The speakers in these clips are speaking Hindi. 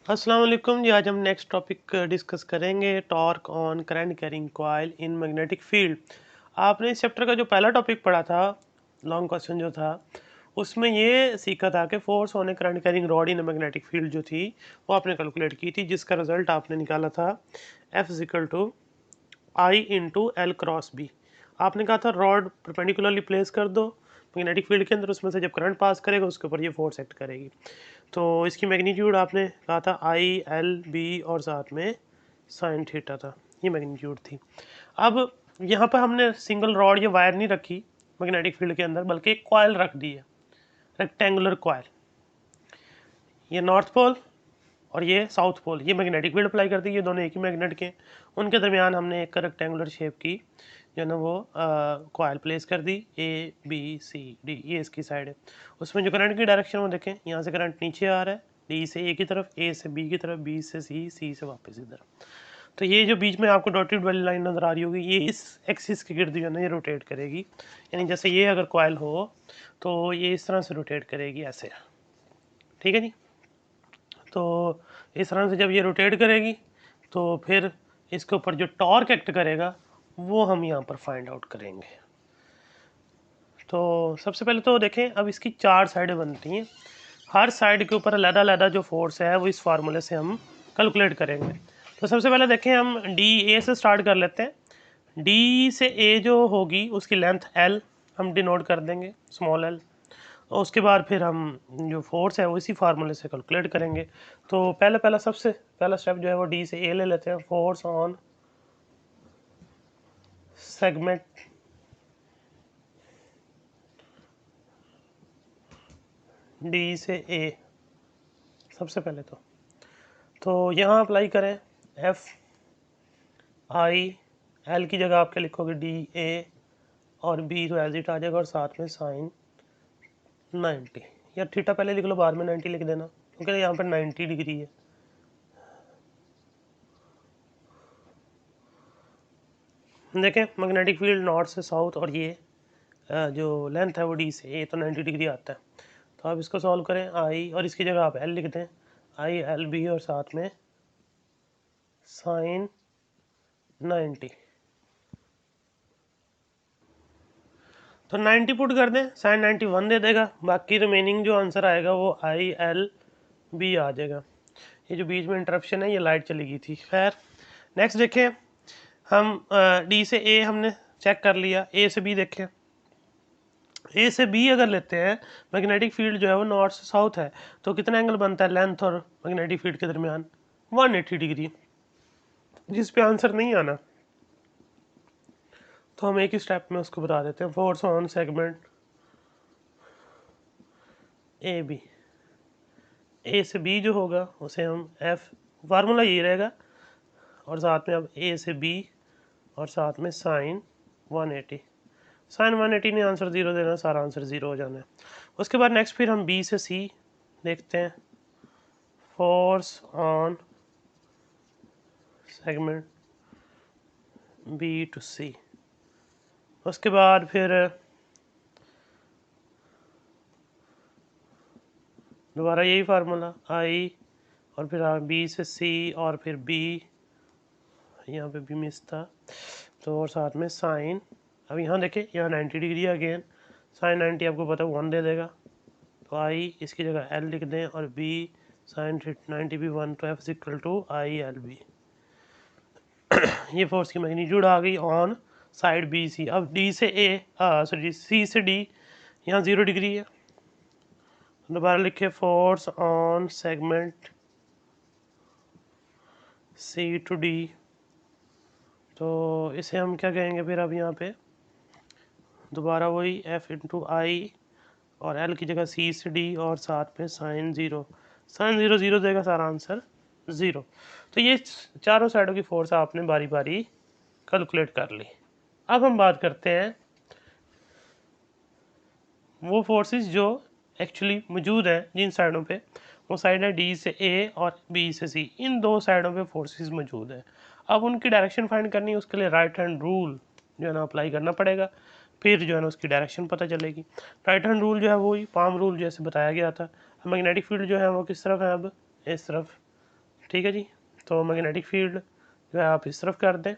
अस्सलाम वालेकुम जी। आज हम नेक्स्ट टॉपिक डिस्कस करेंगे, torque on current carrying coil in magnetic field. आपने इस चैप्टर का जो पहला टॉपिक पढ़ा था, लॉन्ग क्वेश्चन जो था, उसमें ये सीखा था कि force on A current carrying rod in magnetic field जो थी वो आपने कैलकुलेट की थी, जिसका रिजल्ट आपने निकाला था F is equal to I into L cross B. आपने कहा था रॉड परपेंडिकुलरली प्लेस कर दो मैग्नेटिक फील्ड के अंदर, उसमें से जब करंट पास करेगा उसके ऊपर ये फोर्स एक्ट करेगी। तो इसकी मैग्नीट्यूड आपने कहा था आई एल बी और साथ में साइन थीटा था, ये मैग्नीट्यूड थी। अब यहाँ पर हमने सिंगल रॉड या वायर नहीं रखी मैग्नेटिक फील्ड के अंदर, बल्कि एक कॉयल रख दी है, रेक्टेंगुलर कॉयल। ये नॉर्थ पोल और ये साउथ पोल, ये मैग्नेटिक फील्ड अप्लाई करती है, ये दोनों एक ही मैग्नेट के। उनके दरमियान हमने एक रेक्टेंगुलर शेप की जो ना वो कॉयल प्लेस कर दी, ए बी सी डी, ये इसकी साइड है। उसमें जो करंट की डायरेक्शन वो देखें, यहाँ से करंट नीचे आ रहा है, डी से ए की तरफ, ए से बी की तरफ, बी से सी, सी से वापस इधर। तो ये जो बीच में आपको डॉटेड वाली लाइन नज़र आ रही होगी, ये इस एक्सिस के गिर्द जो है ना ये रोटेट करेगी। यानी जैसे ये अगर कॉयल हो तो ये इस तरह से रोटेट करेगी, ऐसे। ठीक है जी। तो इस तरह से जब ये रोटेट करेगी तो फिर इसके ऊपर जो टॉर्क एक्ट करेगा वो हम यहाँ पर फाइंड आउट करेंगे। तो सबसे पहले तो देखें, अब इसकी चार साइडें बनती हैं, हर साइड के ऊपर अलग-अलग जो फोर्स है वो इस फार्मूले से हम कैलकुलेट करेंगे। तो सबसे पहले देखें, हम डी ए से स्टार्ट कर लेते हैं। डी से ए जो होगी उसकी लेंथ एल हम डिनोट कर देंगे, स्मॉल एल। और उसके बाद फिर हम जो फोर्स है वो इसी फार्मूले से कैलकुलेट करेंगे। तो पहला सबसे पहला स्टेप जो है वो डी से ए ले लेते हैं। फोर्स ऑन सेगमेंट डी से ए, सबसे पहले तो यहाँ अप्लाई करें एफ आई, एल की जगह आप क्या लिखोगे, डी ए, और बी तो एज इट आ जाएगा, और साथ में साइन 90, या थीटा पहले लिख लो, बाद में 90 लिख देना, क्योंकि यहाँ पर 90 डिग्री है। देखें, मैग्नेटिक फील्ड नॉर्थ से साउथ, और ये जो लेंथ है वो डी से ए, तो 90 डिग्री आता है। तो आप इसको सॉल्व करें, आई और इसकी जगह आप एल लिख दें, आई एल बी और साथ में साइन 90। तो 90 पुट कर दें, साइन 91 दे देगा, बाकी रिमेनिंग जो आंसर आएगा वो आई एल बी आ जाएगा। ये जो बीच में इंटरप्शन है, ये लाइट चली गई थी। खैर, नेक्स्ट देखें, हम डी से ए हमने चेक कर लिया, ए से बी देखें। ए से बी अगर लेते हैं, मैग्नेटिक फील्ड जो है वो नॉर्थ से साउथ है, तो कितना एंगल बनता है लेंथ और मैग्नेटिक फील्ड के दरमियान, 180 डिग्री, जिस पे आंसर नहीं आना। तो हम एक ही स्टेप में उसको बता देते हैं। Force on segment A B, A से बी जो होगा उसे हम एफ, फार्मूला यही रहेगा, और साथ में अब ए से बी और साथ में साइन 180। साइन 180 ने आंसर 0 देना, सारा आंसर 0 हो जाना है। उसके बाद नेक्स्ट फिर हम बी से सी देखते हैं। Force on segment B to C. उसके बाद फिर दोबारा यही फार्मूला, आई और फिर बी से सी और फिर बी, यहाँ पे भी मिस था, तो और साथ में साइन। अब यहाँ देखें, यहाँ 90 डिग्री अगेन, साइन 90 आपको पता है 1 दे देगा, तो आई इसकी जगह एल लिख दें, और बी साइन 90 भी 1, तो F is equal to I L B. ये फोर्स की मैग्नीट्यूड आ गई ऑन साइड बी सी। अब डी से ए, सॉरी सी से डी, यहाँ 0 डिग्री है, दोबारा लिखे force on segment C to D. तो इसे हम क्या कहेंगे फिर, अब यहाँ पे दोबारा वही एफ इंटू आई, और एल की जगह सी से डी, और साथ में साइन 0, साइन 0 0 देगा, सारा आंसर 0। तो ये चारों साइडों की फोर्स आपने बारी बारी कैलकुलेट कर ली। अब हम बात करते हैं वो फोर्सेस जो एक्चुअली मौजूद हैं जिन साइडों पे। वो साइड है डी से ए और बी से सी, इन दो साइडों पे फोर्सेस मौजूद हैं। अब उनकी डायरेक्शन फाइंड करनी है, उसके लिए राइट हैंड रूल जो है ना अप्लाई करना पड़ेगा, फिर जो है ना उसकी डायरेक्शन पता चलेगी। राइट हैंड रूल जो है वही पाम रूल जैसे बताया गया था। मैग्नेटिक फील्ड जो है वो किस तरफ है, अब इस तरफ ठीक है जी। तो मैग्नेटिक फील्ड जो है आप इस तरफ कर दें,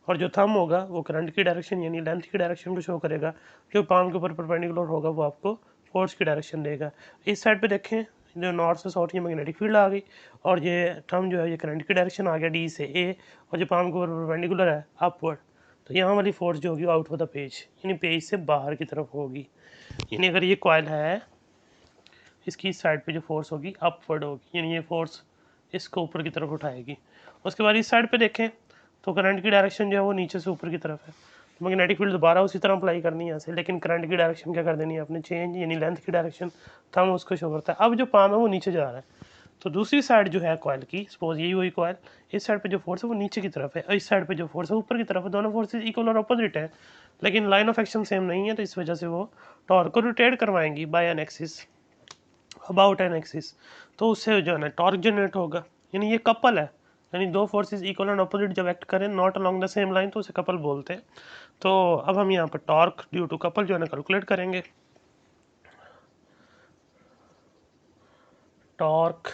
और जो थंब होगा वो करंट की डायरेक्शन यानी लेंथ की डायरेक्शन को शो करेगा, जो पाम के ऊपर परपेंडिकुलर होगा वो आपको फोर्स की डायरेक्शन देगा। इस साइड पे देखें, जो नॉर्थ से साउथ ये मैग्नेटिक फील्ड आ गई, और ये थंब जो है ये करंट की डायरेक्शन आ गया डी से ए, और जो पाम के ऊपर परपेंडिकुलर है अपवर्ड, तो यहाँ वाली फोर्स जो होगी आउट ऑफ द पेज यानी पेज से बाहर की तरफ होगी। यानी अगर ये कॉइल है, इसकी साइड पे जो फोर्स होगी अपवर्ड होगी, यानी ये फोर्स इसको ऊपर की तरफ उठाएगी। उसके बाद इस साइड पे देखें तो करंट की डायरेक्शन जो है वो नीचे से ऊपर की तरफ है, तो मैग्नेटिक फील्ड दोबारा उसी तरह अप्लाई करनी है यहाँ से, लेकिन करंट की डायरेक्शन क्या कर देनी है आपने चेंज, यानी लेंथ की डायरेक्शन थंब उसको शो करता है। अब जो पाम है वो नीचे जा रहा है, तो दूसरी साइड जो है कॉइल की, सपोज यही वही कॉइल, इस साइड पे जो फोर्स है वो नीचे की तरफ है और इस साइड पे जो फोर्स है ऊपर की तरफ है। दोनों फोर्सेज इक्वल और अपोजिट है, लेकिन लाइन ऑफ एक्शन सेम नहीं है, तो इस वजह से वो टॉर्क को रोटेट करवाएंगी by an axis, about an axis, तो उससे जो है ना टॉर्क जनरेट होगा। यानी ये कपल है, यानी दो फोर्सेस इक्वल एंड अपोजिट जब एक्ट करें not along the same line, तो उसे कपल बोलते हैं। तो अब हम यहाँ पर टॉर्क ड्यू टू कपल जो है ना कैलकुलेट करेंगे। टॉर्क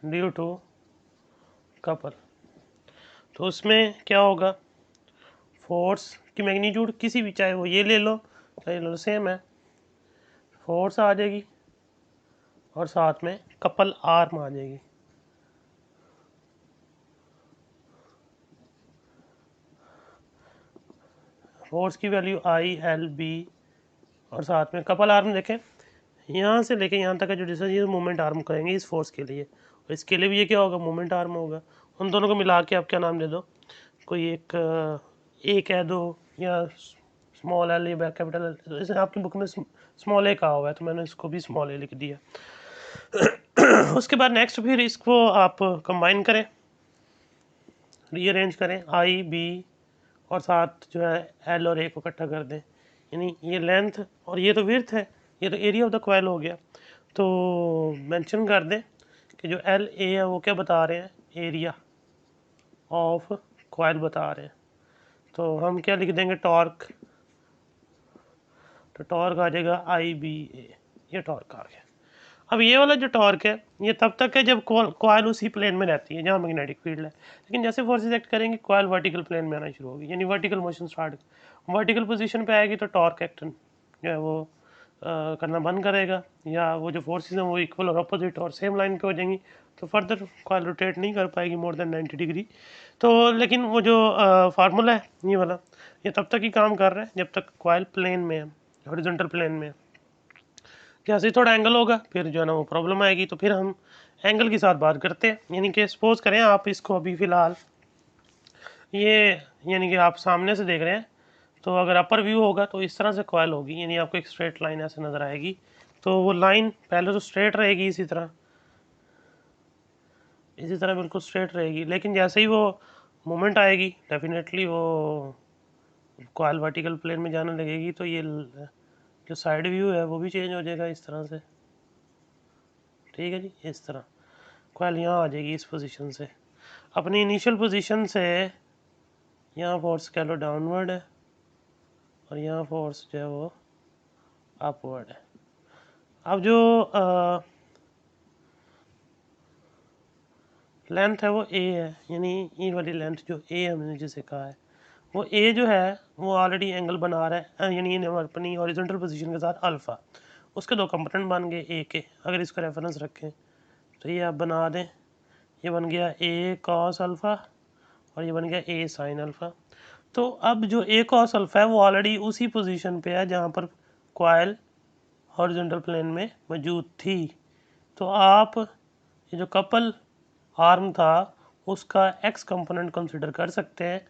ड्यू टू कपल, तो उसमें क्या होगा, फोर्स की मैग्नीट्यूड किसी भी, चाहे वो ये ले लो चाहे ये ले लो, सेम है, फोर्स आ जाएगी और साथ में कपल आर्म आ जाएगी। फोर्स की वैल्यू आई एल बी, और साथ में कपल आर्म देखें, यहाँ से लेके यहाँ तक का जो डिस्टेंस ये मोमेंट आर्म करेंगे इस फोर्स के लिए, और इसके लिए भी ये क्या होगा, मोमेंट आर्म होगा। उन दोनों को मिला के आप क्या नाम दे दो, कोई एक कह दो, या स्मॉल एल या कैपिटल एल, जैसे आपकी बुक में स्मॉल ए कहा हुआ है तो मैंने इसको भी स्मॉल ए लिख दिया। उसके बाद नेक्स्ट फिर इसको आप कंबाइन करें, रीअरेंज करें, आई बी और साथ जो है एल और ए को इकट्ठा कर दें, यानी ये लेंथ और ये तो विड्थ है, ये तो एरिया ऑफ द कॉइल हो गया। तो मेंशन कर दें कि जो एल ए है वो क्या बता रहे हैं, एरिया ऑफ कॉइल बता रहे हैं। तो हम क्या लिख देंगे, टॉर्क, तो टॉर्क आ जाएगा आई बी ए, ये टॉर्क आ गया। अब ये वाला जो टॉर्क है ये तब तक है जब कॉइल उसी प्लेन में रहती है जहाँ मैग्नेटिक फील्ड है, लेकिन जैसे फोर्सेस एक्ट करेंगे कॉइल वर्टिकल प्लेन में आना शुरू होगी, यानी vertical motion start, vertical position पे आएगी तो टॉर्क एक्ट जो है वो करना बंद करेगा, या वो जो फोर्सेस हैं वो इक्वल और अपोजिट और सेम लाइन पे हो जाएंगी, तो फर्दर कॉइल रोटेट नहीं कर पाएगी मोर देन 90 डिग्री। तो लेकिन वो जो फार्मूला है ये वाला, ये तब तक ही काम कर रहा है जब तक कॉइल प्लेन में है, हॉरिजॉन्टल प्लेन में है। जैसे ही थोड़ा एंगल होगा फिर जो है ना वो प्रॉब्लम आएगी, तो फिर हम एंगल के साथ बात करते हैं। यानी कि सपोज करें आप इसको अभी फ़िलहाल ये, यानी कि आप सामने से देख रहे हैं, तो अगर अपर व्यू होगा तो इस तरह से कॉइल होगी, यानी आपको एक स्ट्रेट लाइन ऐसे नज़र आएगी। तो वो लाइन पहले तो स्ट्रेट रहेगी, इसी तरह बिल्कुल स्ट्रेट रहेगी, लेकिन जैसे ही वो मोमेंट आएगी डेफिनेटली वो कॉइल वर्टिकल प्लेन में जाने लगेगी, तो ये जो साइड व्यू है वो भी चेंज हो जाएगा इस तरह से। ठीक है जी, इस तरह कॉइल यहाँ आ जाएगी इस पोजीशन से, अपनी इनिशियल पोजीशन से यहाँ फोर्स कह लो डाउनवर्ड है और यहाँ फोर्स जो है वो अपवर्ड है। अब जो लेंथ है वो ए है, यानी ये वाली लेंथ जो ए हमने जिसे कहा है वो ए जो है वो ऑलरेडी एंगल बना रहा है, यानी अपनी हॉरिजॉन्टल पोजीशन के साथ अल्फ़ा, उसके दो कंपोनेंट बन गए ए के। अगर इसको रेफरेंस रखें तो ये आप बना दें, ये बन गया ए कॉस अल्फ़ा और ये बन गया ए साइन अल्फ़ा। तो अब जो ए कॉस अल्फ़ा है वो ऑलरेडी उसी पोजीशन पे है जहाँ पर कॉइल हॉरिजॉन्टल प्लेन में मौजूद थी। तो आप ये जो कपल आर्म था उसका एक्स कंपोनेंट कंसिडर कर सकते हैं,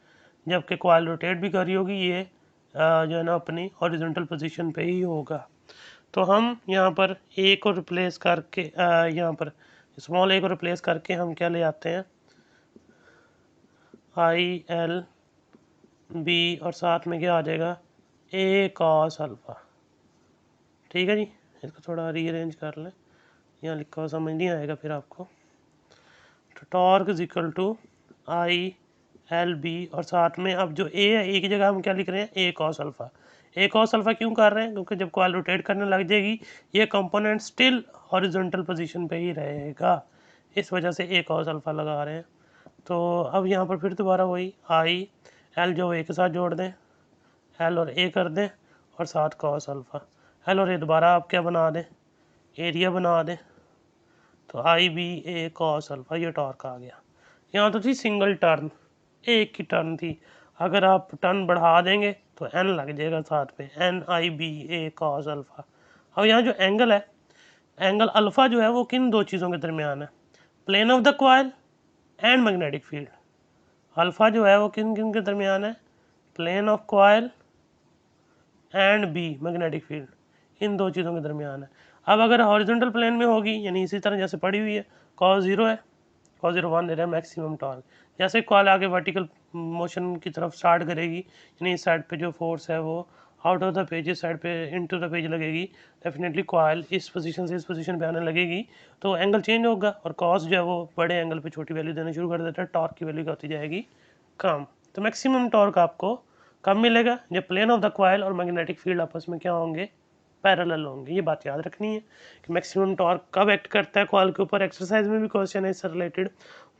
जबकि कॉइल रोटेट भी कर रही होगी, ये जो है ना अपनी हॉरिजॉन्टल पोजीशन पे ही होगा। तो हम यहाँ पर ए को रिप्लेस करके यहाँ पर स्मॉल ए को रिप्लेस करके हम क्या ले आते हैं, आई एल बी और साथ में क्या आ जाएगा, ए कॉस अल्फ़ा। ठीक है जी, इसको थोड़ा रीअरेंज कर लें, यहाँ लिखा हुआ समझ नहीं आएगा फिर आपको। तो torque is equal to I L B और साथ में अब जो ए है, ए की जगह हम क्या लिख रहे हैं, ए कॉस अल्फ़ा। ए कॉस अल्फ़ा क्यों कर रहे हैं, क्योंकि जब कॉइल रोटेट करने लग जाएगी ये कंपोनेंट स्टिल हॉरिजॉन्टल पोजीशन पे ही रहेगा, इस वजह से ए कॉस अल्फ़ा लगा रहे हैं। तो अब यहाँ पर फिर दोबारा वही आई एल जो ए के साथ जोड़ दें, एल और ए कर दें और साथ कॉस अल्फ़ा। एल और ए दोबारा आप क्या बना दें, एरिया बना दें। तो आई बी ए कॉस अल्फ़ा, ये टॉर्क आ गया। यहाँ तो थी सिंगल टर्न, एक की टर्न थी। अगर आप टर्न बढ़ा देंगे तो एन लग जाएगा साथ पे, N I B A cos alpha. अब यहाँ जो एंगल है, एंगल अल्फ़ा जो है वो किन दो चीज़ों के दरमियान है, plane of the coil and magnetic field. Alpha जो है वो किन किन के दरमियान है, plane of coil and B magnetic field, इन दो चीज़ों के दरमियान है। अब अगर हॉरिजॉन्टल प्लेन में होगी, यानी इसी तरह जैसे पड़ी हुई है, cos 0 है, cos 0 1 ले रहा है मैक्सिमम टॉर्क। जैसे कॉल आगे वर्टिकल मोशन की तरफ स्टार्ट करेगी, यानी इस साइड पे जो फोर्स है वो आउट ऑफ द पेज इस साइड पे इनटू द पेज लगेगी, डेफिनेटली कॉइल इस पोजीशन से इस पोजीशन पे आने लगेगी, तो एंगल चेंज होगा और कॉस जो है वो बड़े एंगल पे छोटी वैल्यू देना शुरू कर देता है, टॉर्क की वैल्यू क्या होती जाएगी, कम। तो मैक्सिमम टॉर्क आपको कब मिलेगा, जब प्लेन ऑफ द कॉइल और मैग्नेटिक फील्ड आपस में क्या होंगे, पैरेलल होंगे। ये बात याद रखनी है कि मैक्सिमम टॉर्क कब एक्ट करता है कॉइल के ऊपर। एक्सरसाइज में भी क्वेश्चन है इससे रिलेटेड,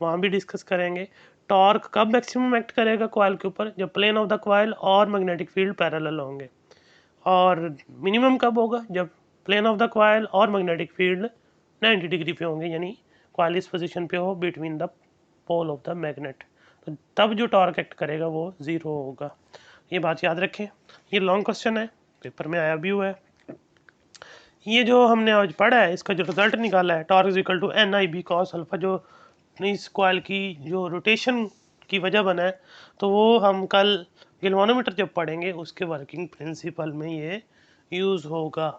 वहाँ भी डिस्कस करेंगे। टॉर्क कब मैक्सिमम एक्ट करेगा कॉइल के ऊपर, जब प्लेन ऑफ द कॉइल और मैग्नेटिक फील्ड पैरेलल होंगे। और मिनिमम कब होगा, जब प्लेन ऑफ द कॉइल और मैग्नेटिक फील्ड 90 डिग्री पे होंगे, यानी कॉइल इस पोजीशन पे हो between the pole of the magnet, तो तब जो टॉर्क एक्ट करेगा वो 0 होगा। ये बात याद रखें। ये लॉन्ग क्वेश्चन है, पेपर में आया भी हुआ है। ये जो हमने आज पढ़ा है, इसका जो रिजल्ट निकाला है, torque is equal to N I B cos alpha, जो इस कॉइल की जो रोटेशन की वजह बना है, तो वो हम कल गैल्वेनोमीटर जब पढ़ेंगे उसके वर्किंग प्रिंसिपल में ये यूज़ होगा।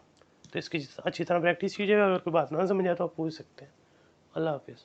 तो इसकी अच्छी तरह प्रैक्टिस कीजिएगा, अगर कोई बात ना समझ आए तो आप पूछ सकते हैं। अल्लाह हाफिज़।